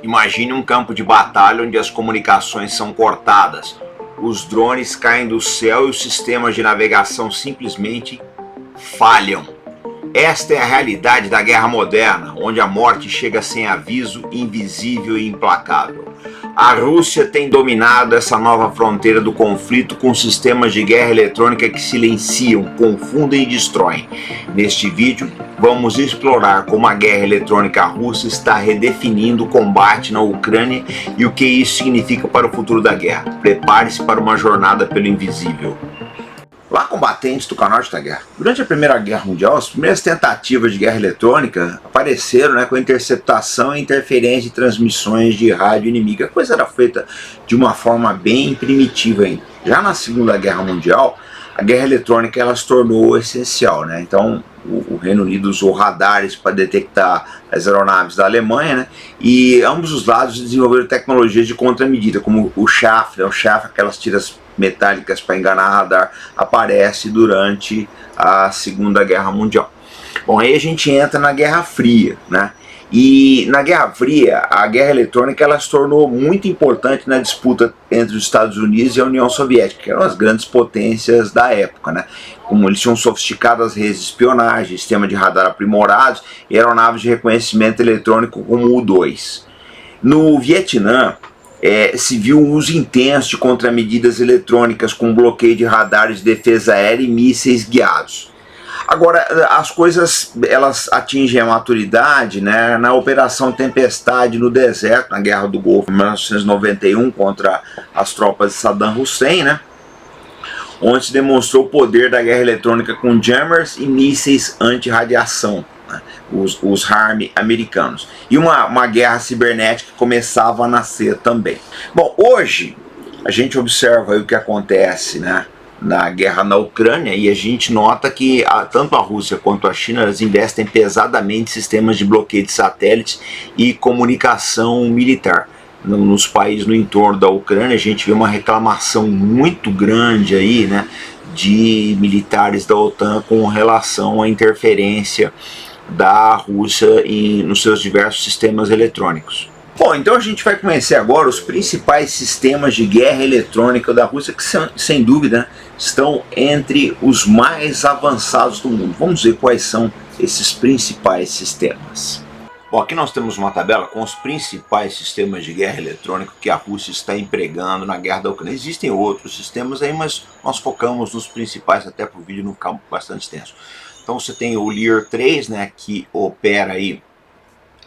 Imagine um campo de batalha onde as comunicações são cortadas, os drones caem do céu e os sistemas de navegação simplesmente falham. Esta é a realidade da guerra moderna, onde a morte chega sem aviso, invisível e implacável. A Rússia tem dominado essa nova fronteira do conflito com sistemas de guerra eletrônica que silenciam, confundem e destroem. Neste vídeo, vamos explorar como a guerra eletrônica russa está redefinindo o combate na Ucrânia e o que isso significa para o futuro da guerra. Prepare-se para uma jornada pelo invisível. Olá, combatentes do canal da guerra. Durante a Primeira Guerra Mundial, as primeiras tentativas de guerra eletrônica apareceram com a interceptação e interferência de transmissões de rádio inimiga. A coisa era feita de uma forma bem primitiva ainda. Já na Segunda Guerra Mundial, a guerra eletrônica ela se tornou essencial, Então, o Reino Unido usou radares para detectar as aeronaves da Alemanha, e ambos os lados desenvolveram tecnologias de contramedida, como o chaff, aquelas tiras metálicas para enganar radar, aparece durante a Segunda Guerra Mundial. Bom, aí a gente entra na Guerra Fria, E na Guerra Fria, a guerra eletrônica ela se tornou muito importante na disputa entre os Estados Unidos e a União Soviética, que eram as grandes potências da época, Como eles tinham sofisticadas redes de espionagem, sistema de radar aprimorados e aeronaves de reconhecimento eletrônico como o U-2. No Vietnã, se viu um uso intenso de contramedidas eletrônicas com bloqueio de radares de defesa aérea e mísseis guiados. Agora, as coisas elas atingem a maturidade na Operação Tempestade no deserto, na Guerra do Golfo, em 1991, contra as tropas de Saddam Hussein, onde se demonstrou o poder da guerra eletrônica com jammers e mísseis anti-radiação, os HARM americanos. E uma guerra cibernética começava a nascer também. Bom, hoje a gente observa aí o que acontece, na guerra na Ucrânia, e a gente nota que tanto a Rússia quanto a China elas investem pesadamente em sistemas de bloqueio de satélites e comunicação militar. Nos países no entorno da Ucrânia a gente vê uma reclamação muito grande aí, de militares da OTAN com relação à interferência da Rússia nos seus diversos sistemas eletrônicos. Bom, então a gente vai conhecer agora os principais sistemas de guerra eletrônica da Rússia, que sem dúvida estão entre os mais avançados do mundo. Vamos ver quais são esses principais sistemas. Bom, aqui nós temos uma tabela com os principais sistemas de guerra eletrônica que a Rússia está empregando na guerra da Ucrânia. Existem outros sistemas aí, mas nós focamos nos principais até para o vídeo não ficar bastante extenso. Então você tem o Lear 3, que opera aí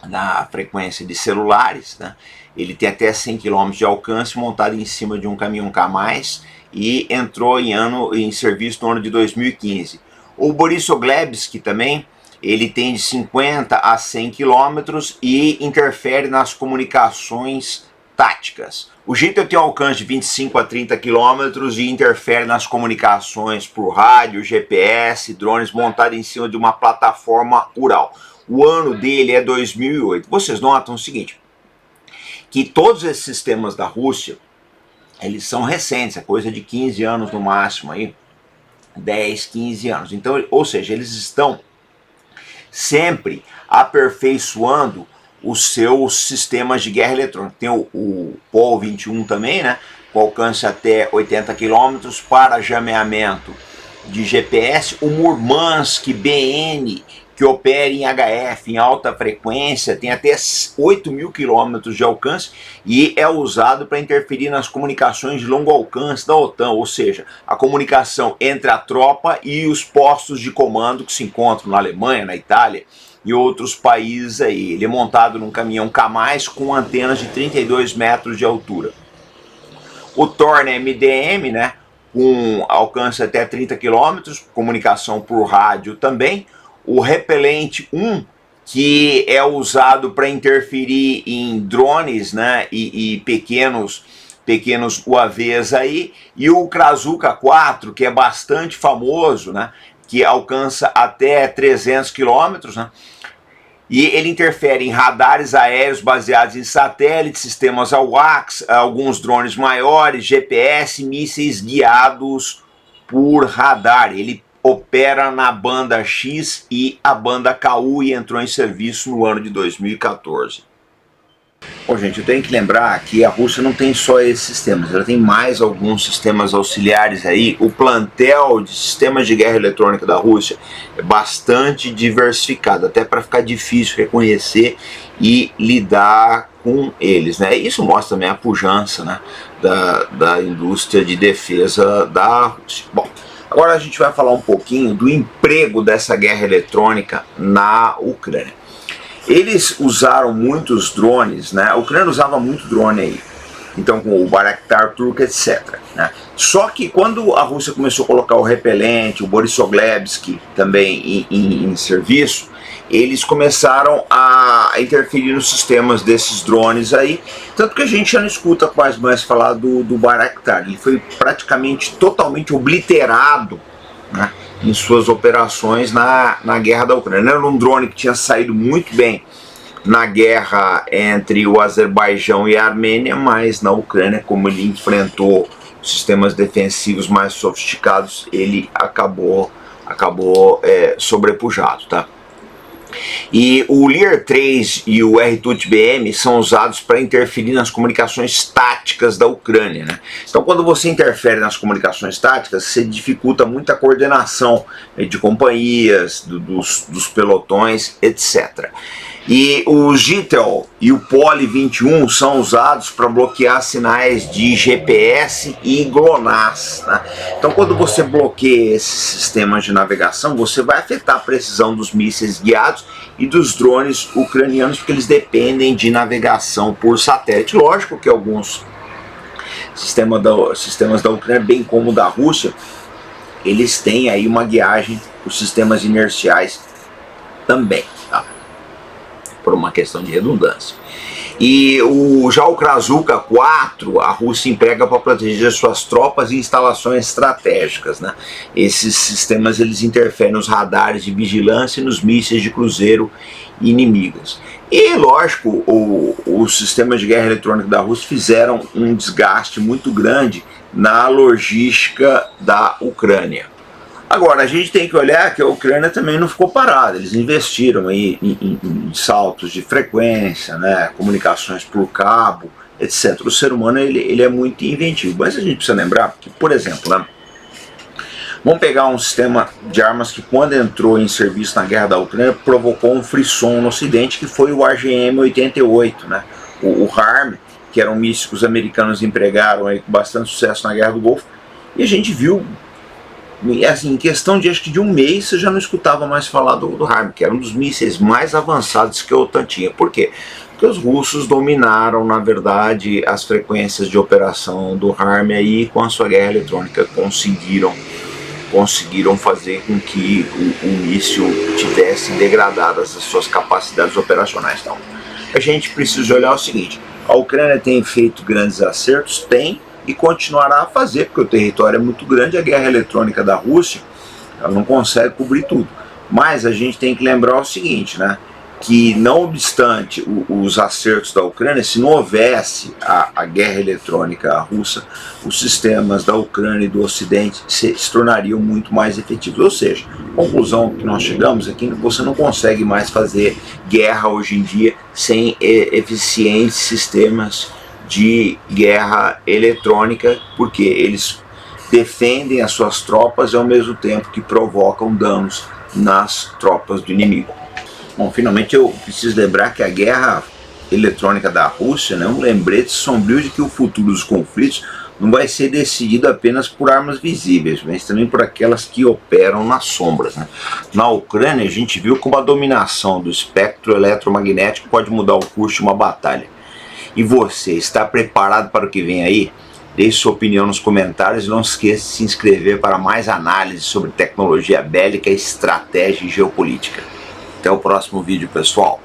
na frequência de celulares, Ele tem até 100 km de alcance, montado em cima de um caminhão K+, e entrou em serviço no ano de 2015. O Borissoglebsky também, ele tem de 50 a 100 km e interfere nas comunicações táticas. O Jitteio tem um alcance de 25 a 30 km e interfere nas comunicações por rádio, GPS, drones, montado em cima de uma plataforma Ural. O ano dele é 2008. Vocês notam o seguinte, que todos esses sistemas da Rússia, eles são recentes, é coisa de 15 anos no máximo, 10, 15 anos. Então, ou seja, eles estão sempre aperfeiçoando os seus sistemas de guerra eletrônica. Tem o POL-21 também, com alcance até 80 km para jameamento de GPS. O Murmansk BN, que opera em HF, em alta frequência, tem até 8.000 km de alcance e é usado para interferir nas comunicações de longo alcance da OTAN, ou seja, a comunicação entre a tropa e os postos de comando que se encontram na Alemanha, na Itália e outros países aí. Ele é montado num caminhão K+, com antenas de 32 metros de altura. O Thorn MDM, com alcance até 30 km, comunicação por rádio também. O Repelente 1, que é usado para interferir em drones, e pequenos UAVs aí, e o Krasuka 4, que é bastante famoso, que alcança até 300 km, e ele interfere em radares aéreos baseados em satélites, sistemas AWACS, alguns drones maiores, GPS, mísseis guiados por radar. Ele opera na banda X e a banda KU e entrou em serviço no ano de 2014. Bom, gente, eu tenho que lembrar que a Rússia não tem só esses sistemas, ela tem mais alguns sistemas auxiliares aí. O plantel de sistemas de guerra eletrônica da Rússia é bastante diversificado, até para ficar difícil reconhecer e lidar com eles, né? Isso mostra também a pujança, né, da indústria de defesa da Rússia. Bom, agora a gente vai falar um pouquinho do emprego dessa guerra eletrônica na Ucrânia. Eles usaram muitos drones, né? A Ucrânia usava muito drone aí, então com o Bayraktar turco, etc, né? Só que quando a Rússia começou a colocar o repelente, o Borissoglebsky também em serviço, eles começaram a interferir nos sistemas desses drones aí, tanto que a gente já não escuta quase mais falar do Bayraktar. Ele foi praticamente totalmente obliterado, né, em suas operações na guerra da Ucrânia. Era um drone que tinha saído muito bem na guerra entre o Azerbaijão e a Armênia, mas na Ucrânia, como ele enfrentou sistemas defensivos mais sofisticados, ele acabou sobrepujado, tá? E o Lear 3 e o RTUT-BM são usados para interferir nas comunicações táticas da Ucrânia, né? Então, quando você interfere nas comunicações táticas, você dificulta muito a coordenação de companhias, dos pelotões, etc. E o GITEL e o Poly-21 são usados para bloquear sinais de GPS e GLONASS, né? Então, quando você bloqueia esses sistemas de navegação, você vai afetar a precisão dos mísseis guiados e dos drones ucranianos, porque eles dependem de navegação por satélite. Lógico que alguns sistemas da Ucrânia, bem como da Rússia, eles têm aí uma guiagem por sistemas inerciais também, tá? Por uma questão de redundância. E já o Krasukha 4, a Rússia emprega para proteger suas tropas e instalações estratégicas, né? Esses sistemas eles interferem nos radares de vigilância e nos mísseis de cruzeiro inimigas. E, lógico, os sistemas de guerra eletrônica da Rússia fizeram um desgaste muito grande na logística da Ucrânia. Agora, a gente tem que olhar que a Ucrânia também não ficou parada. Eles investiram aí em saltos de frequência, né, comunicações por cabo, etc. O ser humano ele é muito inventivo. Mas a gente precisa lembrar que, por exemplo, né, vamos pegar um sistema de armas que, quando entrou em serviço na guerra da Ucrânia, provocou um frisson no Ocidente, que foi o AGM-88, né, o HARM, que era um míssil que os americanos empregaram aí com bastante sucesso na Guerra do Golfo. E a gente viu, assim, em questão de acho que de um mês, você já não escutava mais falar do HARM, que era um dos mísseis mais avançados que a OTAN tinha. Por quê? Porque os russos dominaram, na verdade, as frequências de operação do HARM aí, com a sua guerra eletrônica conseguiram fazer com que o míssil tivesse degradadas as suas capacidades operacionais. Então, a gente precisa olhar o seguinte: a Ucrânia tem feito grandes acertos? Tem, e continuará a fazer, porque o território é muito grande. A guerra eletrônica da Rússia, ela não consegue cobrir tudo. Mas a gente tem que lembrar o seguinte, né, que não obstante os acertos da Ucrânia, se não houvesse a guerra eletrônica russa, os sistemas da Ucrânia e do Ocidente se tornariam muito mais efetivos. Ou seja, a conclusão que nós chegamos é que você não consegue mais fazer guerra hoje em dia sem eficientes sistemas de guerra eletrônica, porque eles defendem as suas tropas e ao mesmo tempo que provocam danos nas tropas do inimigo. Bom, finalmente eu preciso lembrar que a guerra eletrônica da Rússia, né, é um lembrete sombrio de que o futuro dos conflitos não vai ser decidido apenas por armas visíveis, mas também por aquelas que operam nas sombras, né? Na Ucrânia a gente viu como a dominação do espectro eletromagnético pode mudar o curso de uma batalha. E você, está preparado para o que vem aí? Deixe sua opinião nos comentários e não esqueça de se inscrever para mais análises sobre tecnologia bélica, estratégia e geopolítica. Até o próximo vídeo, pessoal.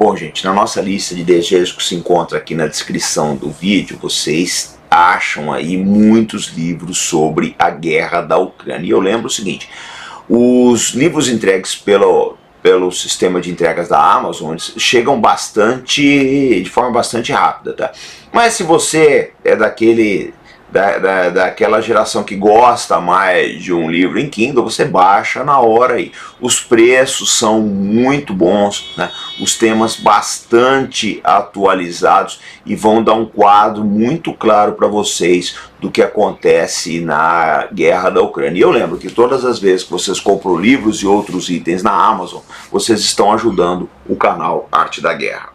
Bom, gente, na nossa lista de desejos que se encontra aqui na descrição do vídeo, vocês acham aí muitos livros sobre a guerra da Ucrânia. E eu lembro o seguinte, os livros entregues pelo sistema de entregas da Amazon chegam de forma bastante rápida, tá? Mas se você é daquela geração que gosta mais de um livro em Kindle, você baixa na hora aí. Os preços são muito bons, né? Os temas bastante atualizados e vão dar um quadro muito claro para vocês do que acontece na guerra da Ucrânia. E eu lembro que todas as vezes que vocês compram livros e outros itens na Amazon, vocês estão ajudando o canal Arte da Guerra.